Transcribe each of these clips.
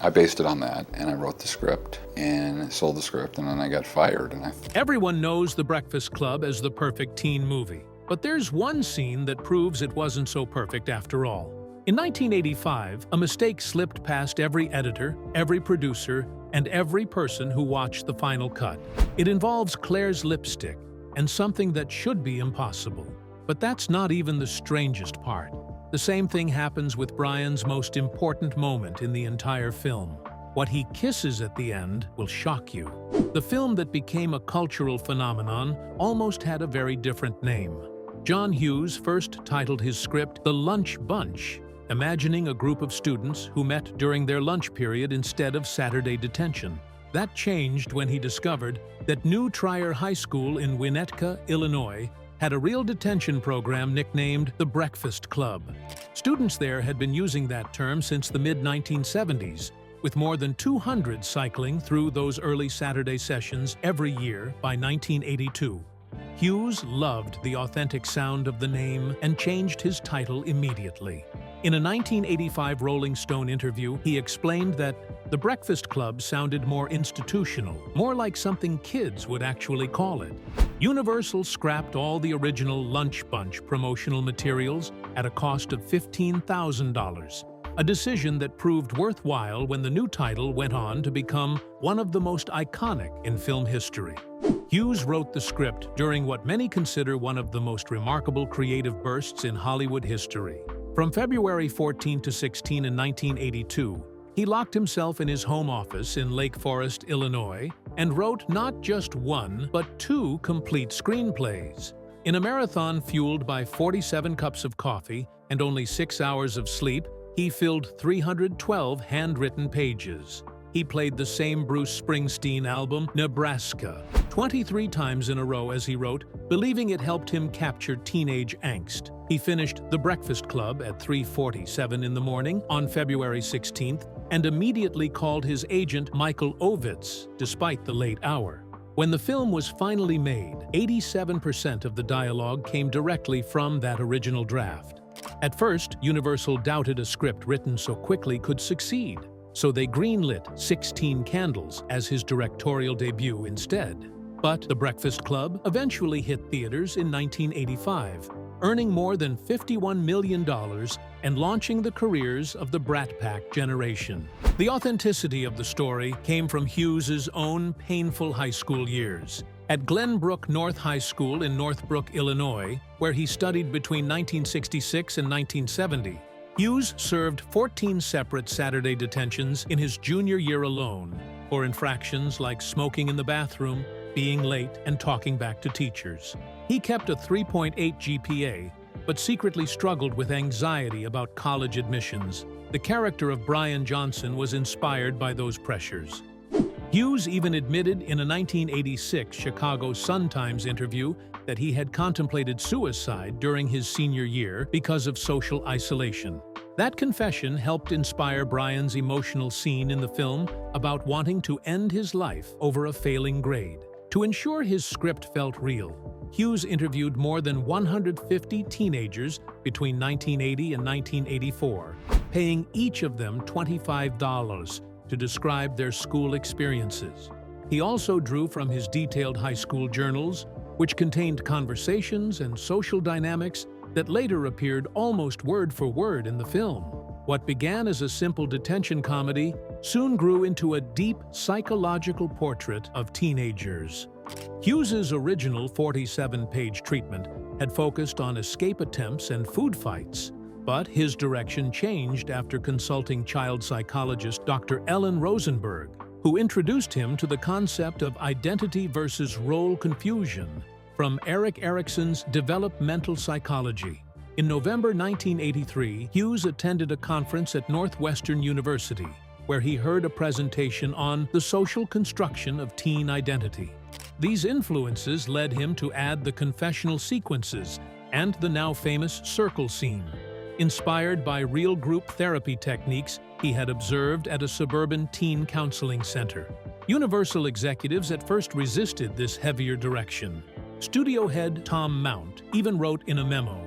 I based it on that, and I wrote the script, and sold the script, and then I got fired. Everyone knows The Breakfast Club as the perfect teen movie, but there's one scene that proves it wasn't so perfect after all. In 1985, a mistake slipped past every editor, every producer, and every person who watched the final cut. It involves Claire's lipstick, and something that should be impossible. But that's not even the strangest part. The same thing happens with Brian's most important moment in the entire film. What he kisses at the end will shock you. The film that became a cultural phenomenon almost had a very different name. John Hughes first titled his script The Lunch Bunch, imagining a group of students who met during their lunch period instead of Saturday detention. That changed when he discovered that New Trier High School in Winnetka, Illinois, had a real detention program nicknamed the Breakfast Club. Students there had been using that term since the mid-1970s, with more than 200 cycling through those early Saturday sessions every year by 1982. Hughes loved the authentic sound of the name and changed his title immediately. In a 1985 Rolling Stone interview, he explained that the Breakfast Club sounded more institutional, more like something kids would actually call it. Universal scrapped all the original Lunch Bunch promotional materials at a cost of $15,000, a decision that proved worthwhile when the new title went on to become one of the most iconic in film history. Hughes wrote the script during what many consider one of the most remarkable creative bursts in Hollywood history. From February 14 to 16 in 1982, he locked himself in his home office in Lake Forest, Illinois, and wrote not just one, but 2 complete screenplays. In a marathon fueled by 47 cups of coffee and only 6 hours of sleep, he filled 312 handwritten pages. He played the same Bruce Springsteen album, Nebraska, 23 times in a row as he wrote, believing it helped him capture teenage angst. He finished The Breakfast Club at 3:47 in the morning on February 16th and immediately called his agent Michael Ovitz, despite the late hour. When the film was finally made, 87% of the dialogue came directly from that original draft. At first, Universal doubted a script written so quickly could succeed, so they greenlit 16 Candles as his directorial debut instead. But The Breakfast Club eventually hit theaters in 1985, earning more than $51 million and launching the careers of the Brat Pack generation. The authenticity of the story came from Hughes's own painful high school years. At Glenbrook North High School in Northbrook, Illinois, where he studied between 1966 and 1970, Hughes served 14 separate Saturday detentions in his junior year alone for infractions like smoking in the bathroom, being late, and talking back to teachers. He kept a 3.8 GPA, but secretly struggled with anxiety about college admissions. The character of Brian Johnson was inspired by those pressures. Hughes even admitted in a 1986 Chicago Sun-Times interview that he had contemplated suicide during his senior year because of social isolation. That confession helped inspire Brian's emotional scene in the film about wanting to end his life over a failing grade. To ensure his script felt real, Hughes interviewed more than 150 teenagers between 1980 and 1984, paying each of them $25 to describe their school experiences. He also drew from his detailed high school journals, which contained conversations and social dynamics that later appeared almost word for word in the film. What began as a simple detention comedy soon grew into a deep psychological portrait of teenagers. Hughes's original 47-page treatment had focused on escape attempts and food fights, but his direction changed after consulting child psychologist Dr. Ellen Rosenberg, who introduced him to the concept of identity versus role confusion from Erik Erikson's Developmental Psychology. In November 1983, Hughes attended a conference at Northwestern University, where he heard a presentation on the social construction of teen identity. These influences led him to add the confessional sequences and the now famous circle scene, inspired by real group therapy techniques he had observed at a suburban teen counseling center. Universal executives at first resisted this heavier direction. Studio head Tom Mount even wrote in a memo,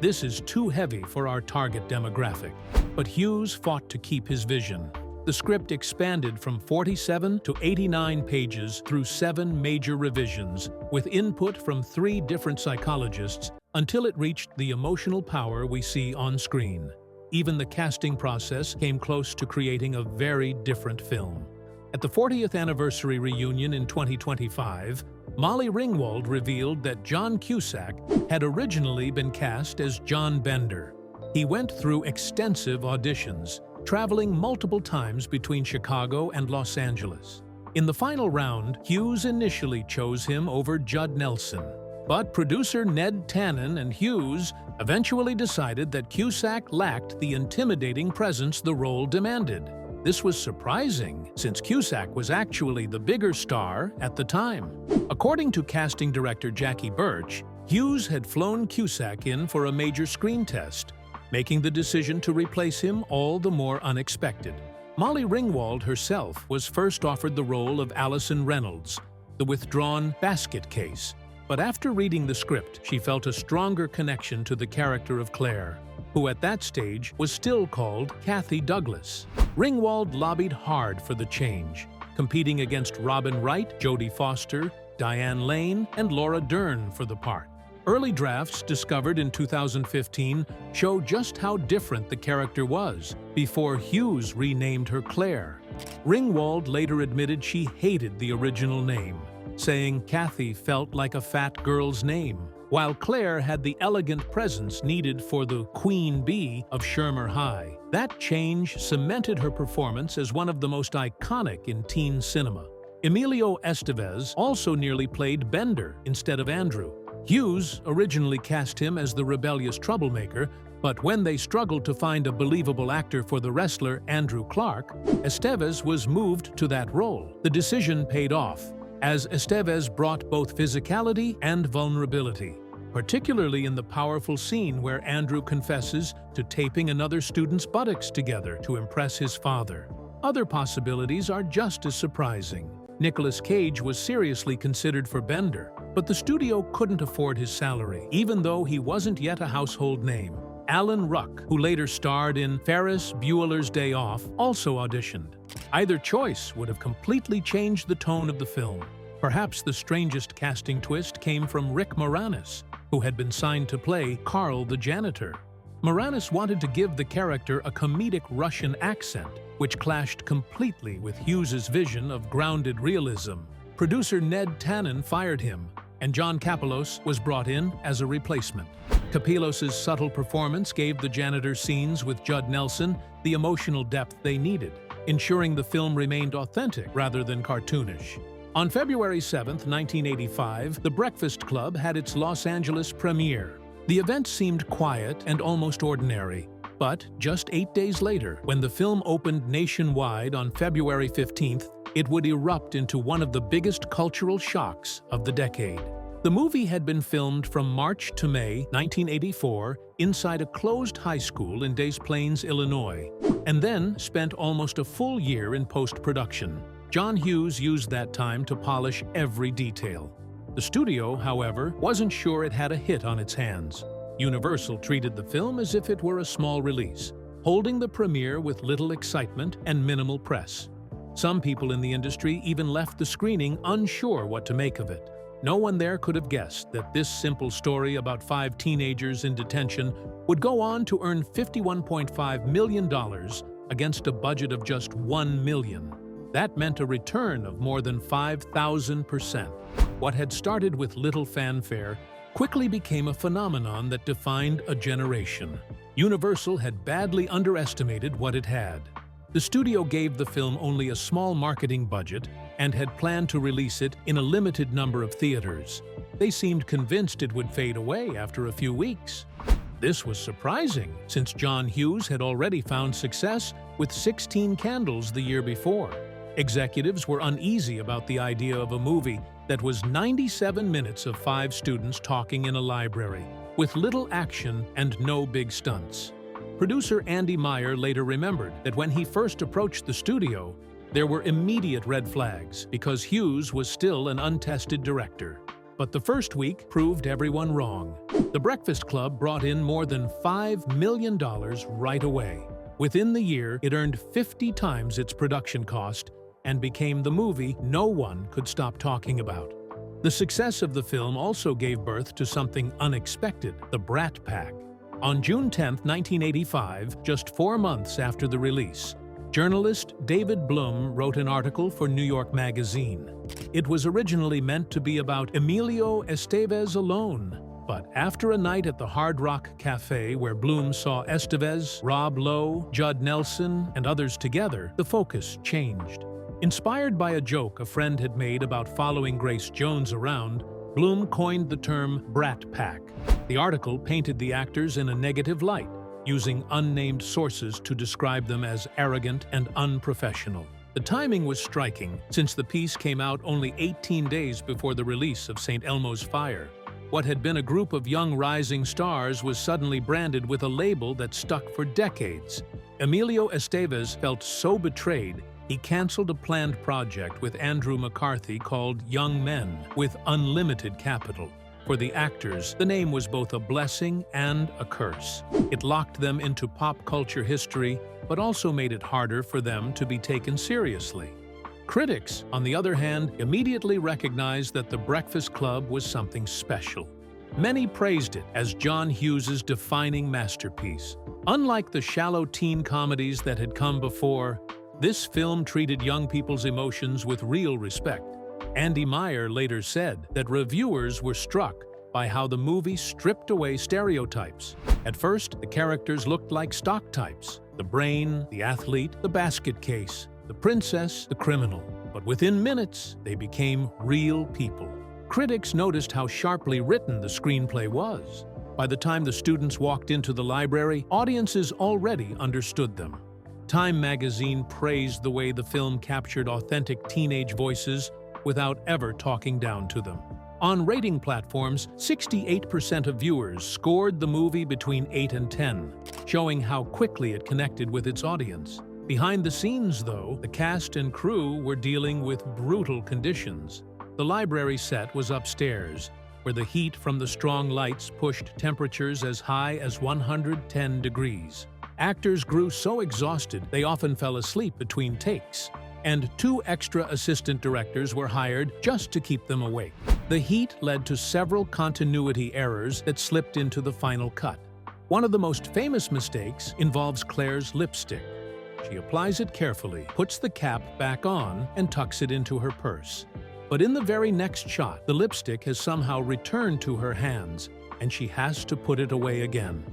"This is too heavy for our target demographic." But Hughes fought to keep his vision. The script expanded from 47 to 89 pages through 7 major revisions, with input from 3 different psychologists, until it reached the emotional power we see on screen. Even the casting process came close to creating a very different film. At the 40th anniversary reunion in 2025, Molly Ringwald revealed that John Cusack had originally been cast as John Bender. He went through extensive auditions, traveling multiple times between Chicago and Los Angeles. In the final round, Hughes initially chose him over Judd Nelson, but producer Ned Tannen and Hughes eventually decided that Cusack lacked the intimidating presence the role demanded. This was surprising, since Cusack was actually the bigger star at the time. According to casting director Jackie Birch, Hughes had flown Cusack in for a major screen test, making the decision to replace him all the more unexpected. Molly Ringwald herself was first offered the role of Allison Reynolds, the withdrawn basket case, but after reading the script, she felt a stronger connection to the character of Claire, who at that stage was still called Kathy Douglas. Ringwald lobbied hard for the change, competing against Robin Wright, Jodie Foster, Diane Lane, and Laura Dern for the part. Early drafts discovered in 2015 show just how different the character was before Hughes renamed her Claire. Ringwald later admitted she hated the original name, saying Kathy felt like a fat girl's name, while Claire had the elegant presence needed for the Queen Bee of Shermer High. That change cemented her performance as one of the most iconic in teen cinema. Emilio Estevez also nearly played Bender instead of Andrew. Hughes originally cast him as the rebellious troublemaker, but when they struggled to find a believable actor for the wrestler Andrew Clark, Estevez was moved to that role. The decision paid off, as Estevez brought both physicality and vulnerability, particularly in the powerful scene where Andrew confesses to taping another student's buttocks together to impress his father. Other possibilities are just as surprising. Nicolas Cage was seriously considered for Bender, but the studio couldn't afford his salary, even though he wasn't yet a household name. Alan Ruck, who later starred in Ferris Bueller's Day Off, also auditioned. Either choice would have completely changed the tone of the film. Perhaps the strangest casting twist came from Rick Moranis, who had been signed to play Carl the janitor. Moranis wanted to give the character a comedic Russian accent, which clashed completely with Hughes's vision of grounded realism. Producer Ned Tannen fired him, and John Kapelos was brought in as a replacement. Kapelos's subtle performance gave the janitor scenes with Judd Nelson the emotional depth they needed, ensuring the film remained authentic rather than cartoonish. On February 7, 1985, The Breakfast Club had its Los Angeles premiere. The event seemed quiet and almost ordinary, but just 8 days later, when the film opened nationwide on February 15th, it would erupt into one of the biggest cultural shocks of the decade. The movie had been filmed from March to May 1984 inside a closed high school in Des Plaines, Illinois, and then spent almost a full year in post-production. John Hughes used that time to polish every detail. The studio, however, wasn't sure it had a hit on its hands. Universal treated the film as if it were a small release, holding the premiere with little excitement and minimal press. Some people in the industry even left the screening unsure what to make of it. No one there could have guessed that this simple story about 5 teenagers in detention would go on to earn $51.5 million against a budget of just $1 million. That meant a return of more than 5,000%. What had started with little fanfare quickly became a phenomenon that defined a generation. Universal had badly underestimated what it had. The studio gave the film only a small marketing budget and had planned to release it in a limited number of theaters. They seemed convinced it would fade away after a few weeks. This was surprising, since John Hughes had already found success with 16 Candles the year before. Executives were uneasy about the idea of a movie that was 97 minutes of 5 students talking in a library, with little action and no big stunts. Producer Andy Meyer later remembered that when he first approached the studio, there were immediate red flags because Hughes was still an untested director. But the first week proved everyone wrong. The Breakfast Club brought in more than $5 million right away. Within the year, it earned 50 times its production cost and became the movie no one could stop talking about. The success of the film also gave birth to something unexpected, the Brat Pack. On June 10, 1985, just 4 months after the release, journalist David Bloom wrote an article for New York Magazine. It was originally meant to be about Emilio Estevez alone, but after a night at the Hard Rock Cafe where Bloom saw Estevez, Rob Lowe, Judd Nelson, and others together, the focus changed. Inspired by a joke a friend had made about following Grace Jones around, Bloom coined the term Brat Pack. The article painted the actors in a negative light, using unnamed sources to describe them as arrogant and unprofessional. The timing was striking, since the piece came out only 18 days before the release of St. Elmo's Fire. What had been a group of young rising stars was suddenly branded with a label that stuck for decades. Emilio Estevez felt so betrayed, he canceled a planned project with Andrew McCarthy called Young Men, with unlimited capital. For the actors, the name was both a blessing and a curse. It locked them into pop culture history, but also made it harder for them to be taken seriously. Critics, on the other hand, immediately recognized that The Breakfast Club was something special. Many praised it as John Hughes's defining masterpiece. Unlike the shallow teen comedies that had come before, this film treated young people's emotions with real respect. Andy Meyer later said that reviewers were struck by how the movie stripped away stereotypes. At first, the characters looked like stock types: the brain, the athlete, the basket case, the princess, the criminal. But within minutes, they became real people. Critics noticed how sharply written the screenplay was. By the time the students walked into the library, audiences already understood them. Time magazine praised the way the film captured authentic teenage voices without ever talking down to them. On rating platforms, 68% of viewers scored the movie between 8 and 10, showing how quickly it connected with its audience. Behind the scenes, though, the cast and crew were dealing with brutal conditions. The library set was upstairs, where the heat from the strong lights pushed temperatures as high as 110 degrees. Actors grew so exhausted they often fell asleep between takes, and 2 extra assistant directors were hired just to keep them awake. The heat led to several continuity errors that slipped into the final cut. One of the most famous mistakes involves Claire's lipstick. She applies it carefully, puts the cap back on, and tucks it into her purse. But in the very next shot, the lipstick has somehow returned to her hands, and she has to put it away again.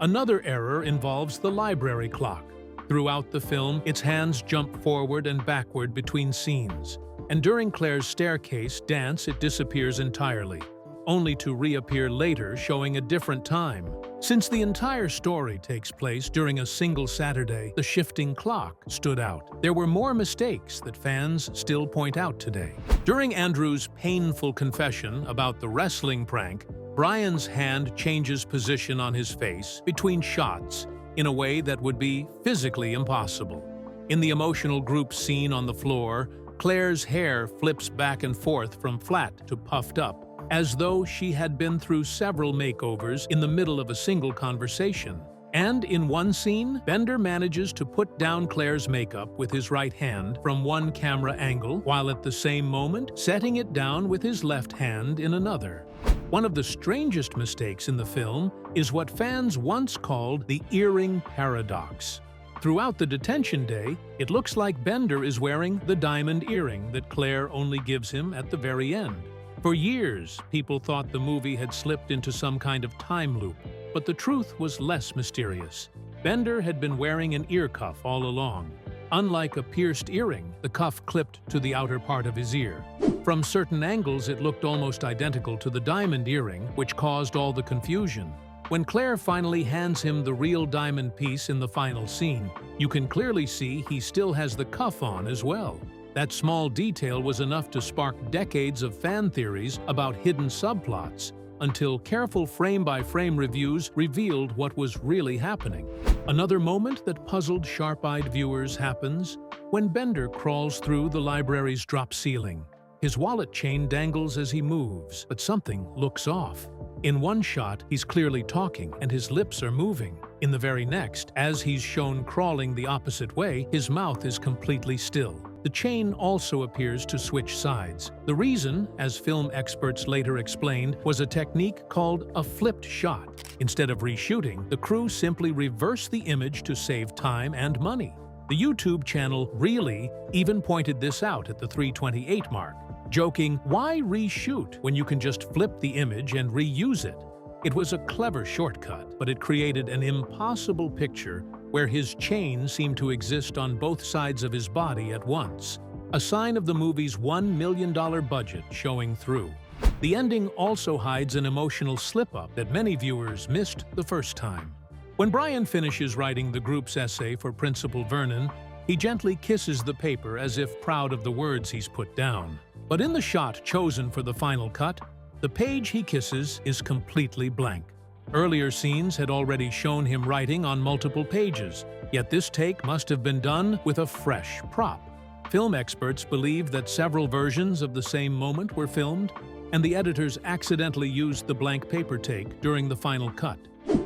Another error involves the library clock. Throughout the film, its hands jump forward and backward between scenes, and during Claire's staircase dance it disappears entirely, only to reappear later showing a different time. Since the entire story takes place during a single Saturday, the shifting clock stood out. There were more mistakes that fans still point out today. During Andrew's painful confession about the wrestling prank, Brian's hand changes position on his face between shots in a way that would be physically impossible. In the emotional group scene on the floor, Claire's hair flips back and forth from flat to puffed up, as though she had been through several makeovers in the middle of a single conversation. And in one scene, Bender manages to put down Claire's makeup with his right hand from one camera angle, while at the same moment setting it down with his left hand in another. One of the strangest mistakes in the film is what fans once called the earring paradox. Throughout the detention day, it looks like Bender is wearing the diamond earring that Claire only gives him at the very end. For years, people thought the movie had slipped into some kind of time loop, but the truth was less mysterious. Bender had been wearing an ear cuff all along. Unlike a pierced earring, the cuff clipped to the outer part of his ear. From certain angles, it looked almost identical to the diamond earring, which caused all the confusion. When Claire finally hands him the real diamond piece in the final scene, you can clearly see he still has the cuff on as well. That small detail was enough to spark decades of fan theories about hidden subplots, until careful frame-by-frame reviews revealed what was really happening. Another moment that puzzled sharp-eyed viewers happens when Bender crawls through the library's drop ceiling. His wallet chain dangles as he moves, but something looks off. In one shot, he's clearly talking and his lips are moving. In the very next, as he's shown crawling the opposite way, his mouth is completely still. The chain also appears to switch sides. The reason, as film experts later explained, was a technique called a flipped shot. Instead of reshooting, the crew simply reversed the image to save time and money. The YouTube channel Really even pointed this out at the 3:28 mark, joking, "Why reshoot when you can just flip the image and reuse it?" It was a clever shortcut, but it created an impossible picture where his chain seemed to exist on both sides of his body at once, a sign of the movie's $1 million budget showing through. The ending also hides an emotional slip-up that many viewers missed the first time. When Brian finishes writing the group's essay for Principal Vernon, he gently kisses the paper as if proud of the words he's put down. But in the shot chosen for the final cut, the page he kisses is completely blank. Earlier scenes had already shown him writing on multiple pages, yet this take must have been done with a fresh prop. Film experts believe that several versions of the same moment were filmed, and the editors accidentally used the blank paper take during the final cut.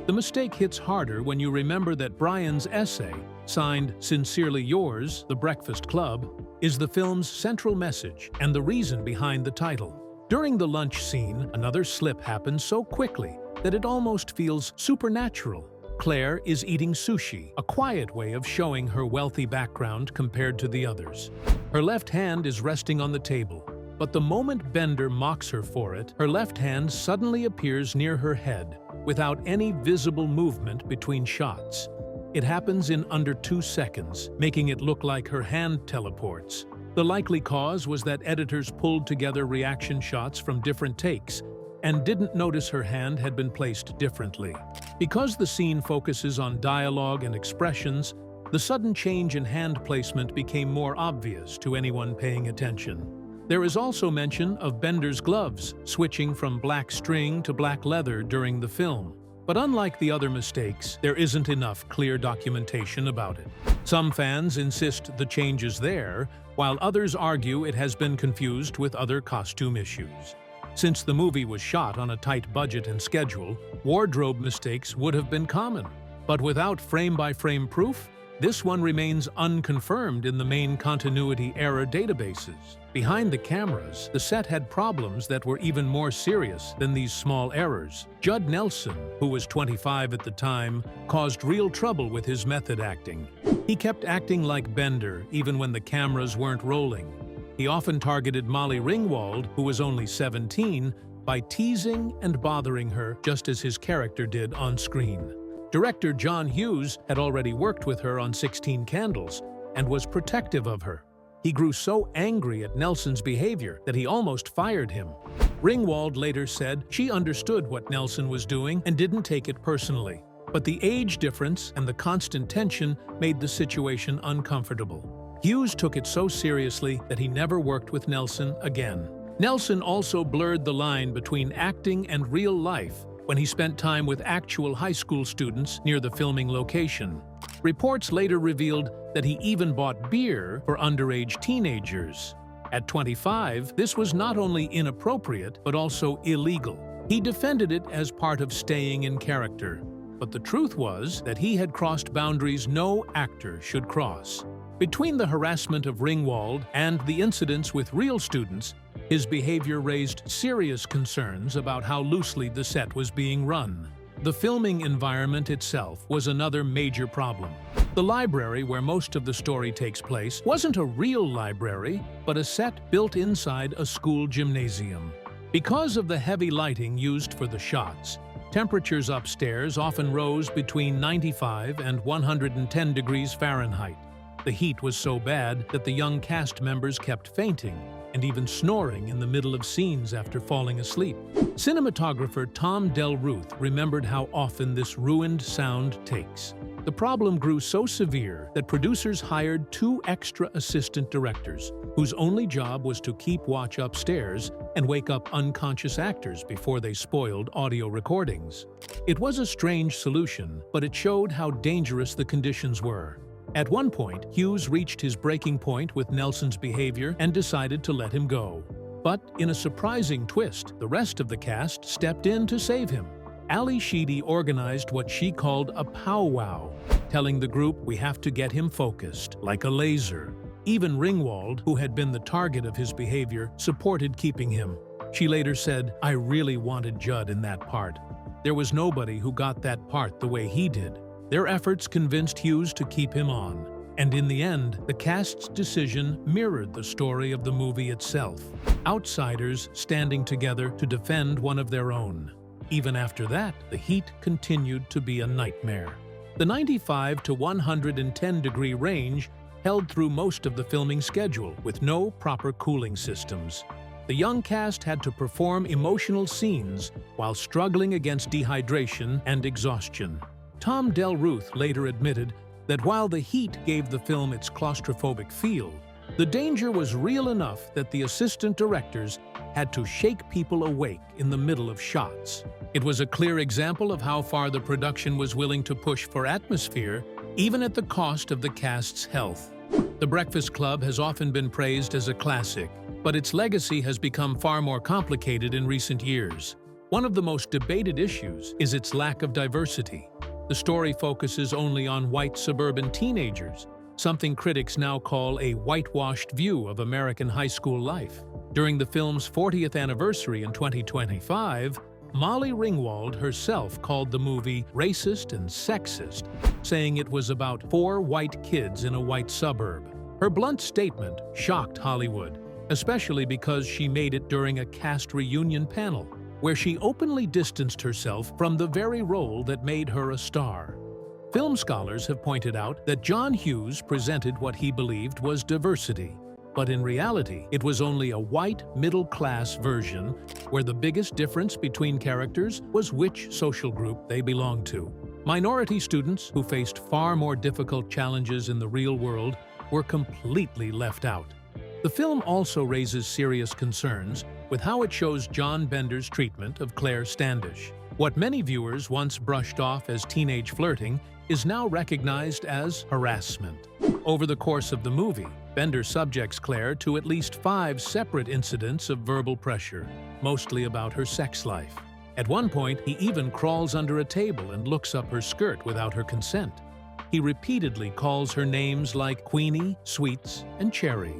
The mistake hits harder when you remember that Brian's essay, signed "Sincerely Yours, The Breakfast Club," is the film's central message and the reason behind the title. During the lunch scene, another slip happens so quickly that it almost feels supernatural. Claire is eating sushi, a quiet way of showing her wealthy background compared to the others. Her left hand is resting on the table, but the moment Bender mocks her for it, her left hand suddenly appears near her head, without any visible movement between shots. It happens in under 2 seconds, making it look like her hand teleports. The likely cause was that editors pulled together reaction shots from different takes and didn't notice her hand had been placed differently. Because the scene focuses on dialogue and expressions, the sudden change in hand placement became more obvious to anyone paying attention. There is also mention of Bender's gloves switching from black string to black leather during the film. But unlike the other mistakes, there isn't enough clear documentation about it. Some fans insist the change is there, while others argue it has been confused with other costume issues. Since the movie was shot on a tight budget and schedule, wardrobe mistakes would have been common. But without frame-by-frame proof, this one remains unconfirmed in the main continuity error databases. Behind the cameras, the set had problems that were even more serious than these small errors. Judd Nelson, who was 25 at the time, caused real trouble with his method acting. He kept acting like Bender even when the cameras weren't rolling. He often targeted Molly Ringwald, who was only 17, by teasing and bothering her just as his character did on screen. Director John Hughes had already worked with her on 16 Candles and was protective of her. He grew so angry at Nelson's behavior that he almost fired him. Ringwald later said she understood what Nelson was doing and didn't take it personally. But the age difference and the constant tension made the situation uncomfortable. Hughes took it so seriously that he never worked with Nelson again. Nelson also blurred the line between acting and real life when he spent time with actual high school students near the filming location. Reports later revealed that he even bought beer for underage teenagers. At 25, this was not only inappropriate, but also illegal. He defended it as part of staying in character. But the truth was that he had crossed boundaries no actor should cross. Between the harassment of Ringwald and the incidents with real students, his behavior raised serious concerns about how loosely the set was being run. The filming environment itself was another major problem. The library where most of the story takes place wasn't a real library, but a set built inside a school gymnasium. Because of the heavy lighting used for the shots, temperatures upstairs often rose between 95 and 110 degrees Fahrenheit. The heat was so bad that the young cast members kept fainting and even snoring in the middle of scenes after falling asleep. Cinematographer Tom Del Ruth remembered how often this ruined sound takes. The problem grew so severe that producers hired 2 extra assistant directors, whose only job was to keep watch upstairs and wake up unconscious actors before they spoiled audio recordings. It was a strange solution, but it showed how dangerous the conditions were. At one point, Hughes reached his breaking point with Nelson's behavior and decided to let him go. But in a surprising twist, the rest of the cast stepped in to save him. Ali Sheedy organized what she called a powwow, telling the group we have to get him focused, like a laser. Even Ringwald, who had been the target of his behavior, supported keeping him. She later said, "I really wanted Judd in that part. There was nobody who got that part the way he did." Their efforts convinced Hughes to keep him on. And in the end, the cast's decision mirrored the story of the movie itself. Outsiders standing together to defend one of their own. Even after that, the heat continued to be a nightmare. The 95 to 110-degree range held through most of the filming schedule with no proper cooling systems. The young cast had to perform emotional scenes while struggling against dehydration and exhaustion. Tom Del Ruth later admitted that while the heat gave the film its claustrophobic feel, the danger was real enough that the assistant directors had to shake people awake in the middle of shots. It was a clear example of how far the production was willing to push for atmosphere, even at the cost of the cast's health. The Breakfast Club has often been praised as a classic, but its legacy has become far more complicated in recent years. One of the most debated issues is its lack of diversity. The story focuses only on white suburban teenagers, something critics now call a whitewashed view of American high school life. During the film's 40th anniversary in 2025, Molly Ringwald herself called the movie racist and sexist, saying it was about 4 white kids in a white suburb. Her blunt statement shocked Hollywood, especially because she made it during a cast reunion panel, where she openly distanced herself from the very role that made her a star. Film scholars have pointed out that John Hughes presented what he believed was diversity, but in reality, it was only a white, middle-class version where the biggest difference between characters was which social group they belonged to. Minority students who faced far more difficult challenges in the real world were completely left out. The film also raises serious concerns with how it shows John Bender's treatment of Claire Standish. What many viewers once brushed off as teenage flirting is now recognized as harassment. Over the course of the movie, Bender subjects Claire to at least 5 separate incidents of verbal pressure, mostly about her sex life. At one point, he even crawls under a table and looks up her skirt without her consent. He repeatedly calls her names like Queenie, Sweets, and Cherry,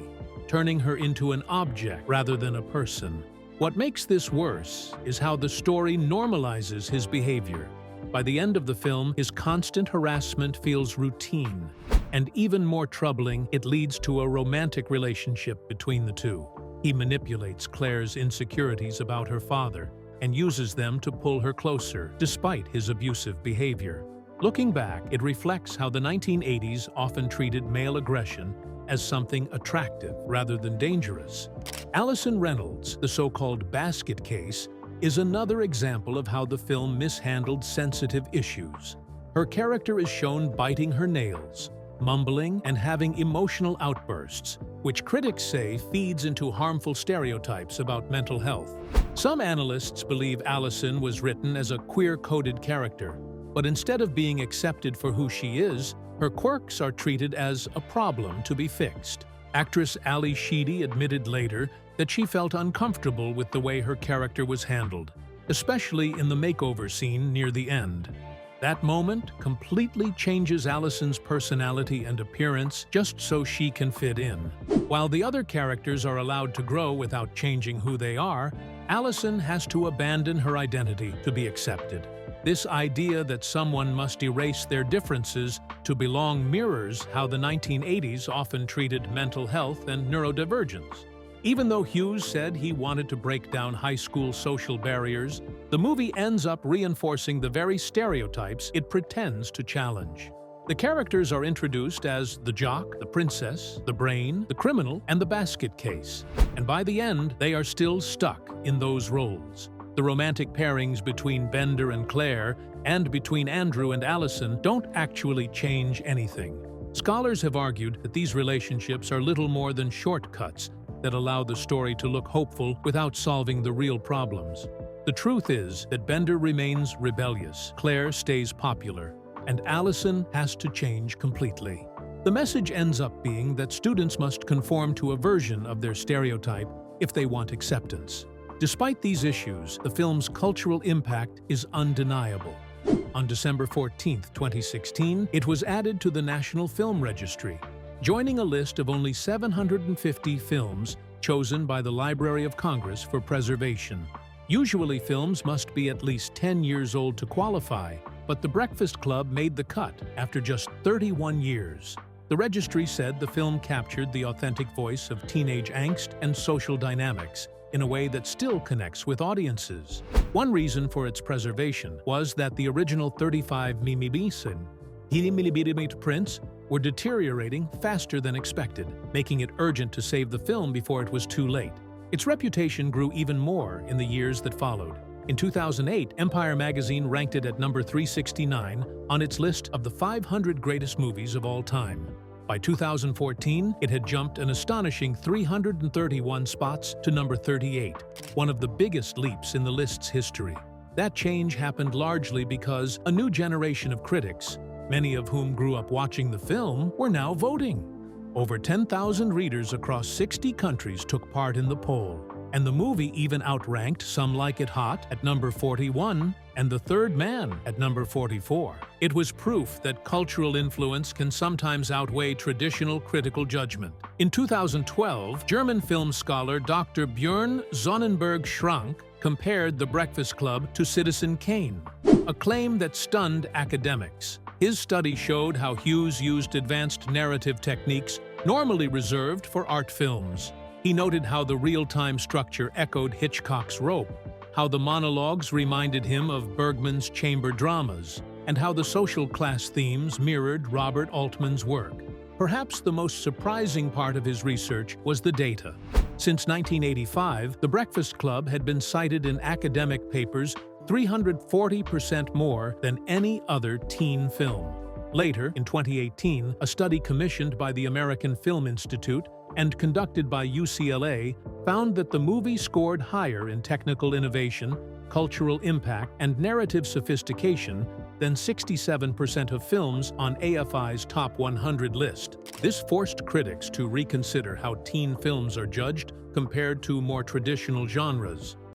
turning her into an object rather than a person. What makes this worse is how the story normalizes his behavior. By the end of the film, his constant harassment feels routine, and even more troubling, it leads to a romantic relationship between the two. He manipulates Claire's insecurities about her father and uses them to pull her closer, despite his abusive behavior. Looking back, it reflects how the 1980s often treated male aggression as something attractive rather than dangerous. Allison Reynolds, the so-called basket case, is another example of how the film mishandled sensitive issues. Her character is shown biting her nails, mumbling, and having emotional outbursts, which critics say feeds into harmful stereotypes about mental health. Some analysts believe Allison was written as a queer-coded character, but instead of being accepted for who she is, her quirks are treated as a problem to be fixed. Actress Ali Sheedy admitted later that she felt uncomfortable with the way her character was handled, especially in the makeover scene near the end. That moment completely changes Allison's personality and appearance just so she can fit in. While the other characters are allowed to grow without changing who they are, Allison has to abandon her identity to be accepted. This idea that someone must erase their differences to belong mirrors how the 1980s often treated mental health and neurodivergence. Even though Hughes said he wanted to break down high school social barriers, the movie ends up reinforcing the very stereotypes it pretends to challenge. The characters are introduced as the jock, the princess, the brain, the criminal, and the basket case. And by the end, they are still stuck in those roles. The romantic pairings between Bender and Claire and between Andrew and Allison don't actually change anything. Scholars have argued that these relationships are little more than shortcuts that allow the story to look hopeful without solving the real problems. The truth is that Bender remains rebellious, Claire stays popular, and Allison has to change completely. The message ends up being that students must conform to a version of their stereotype if they want acceptance. Despite these issues, the film's cultural impact is undeniable. On December 14, 2016, it was added to the National Film Registry, joining a list of only 750 films chosen by the Library of Congress for preservation. Usually, films must be at least 10 years old to qualify, but The Breakfast Club made the cut after just 31 years. The registry said the film captured the authentic voice of teenage angst and social dynamics in a way that still connects with audiences. One reason for its preservation was that the original 35mm prints were deteriorating faster than expected, making it urgent to save the film before it was too late. Its reputation grew even more in the years that followed. In 2008, Empire magazine ranked it at number 369 on its list of the 500 greatest movies of all time. By 2014, it had jumped an astonishing 331 spots to number 38, one of the biggest leaps in the list's history. That change happened largely because a new generation of critics, many of whom grew up watching the film, were now voting. Over 10,000 readers across 60 countries took part in the poll, and the movie even outranked Some Like It Hot at number 41 and The Third Man at number 44. It was proof that cultural influence can sometimes outweigh traditional critical judgment. In 2012, German film scholar Dr. Björn Sonnenberg-Schrank compared The Breakfast Club to Citizen Kane, a claim that stunned academics. His study showed how Hughes used advanced narrative techniques normally reserved for art films. He noted how the real-time structure echoed Hitchcock's Rope, how the monologues reminded him of Bergman's chamber dramas, and how the social class themes mirrored Robert Altman's work. Perhaps the most surprising part of his research was the data. Since 1985, The Breakfast Club had been cited in academic papers 340% more than any other teen film. Later, in 2018, a study commissioned by the American Film Institute and conducted by UCLA found that the movie scored higher in technical innovation, cultural impact, and narrative sophistication than 67% of films on AFI's Top 100 list. This forced critics to reconsider how teen films are judged compared to more traditional genres.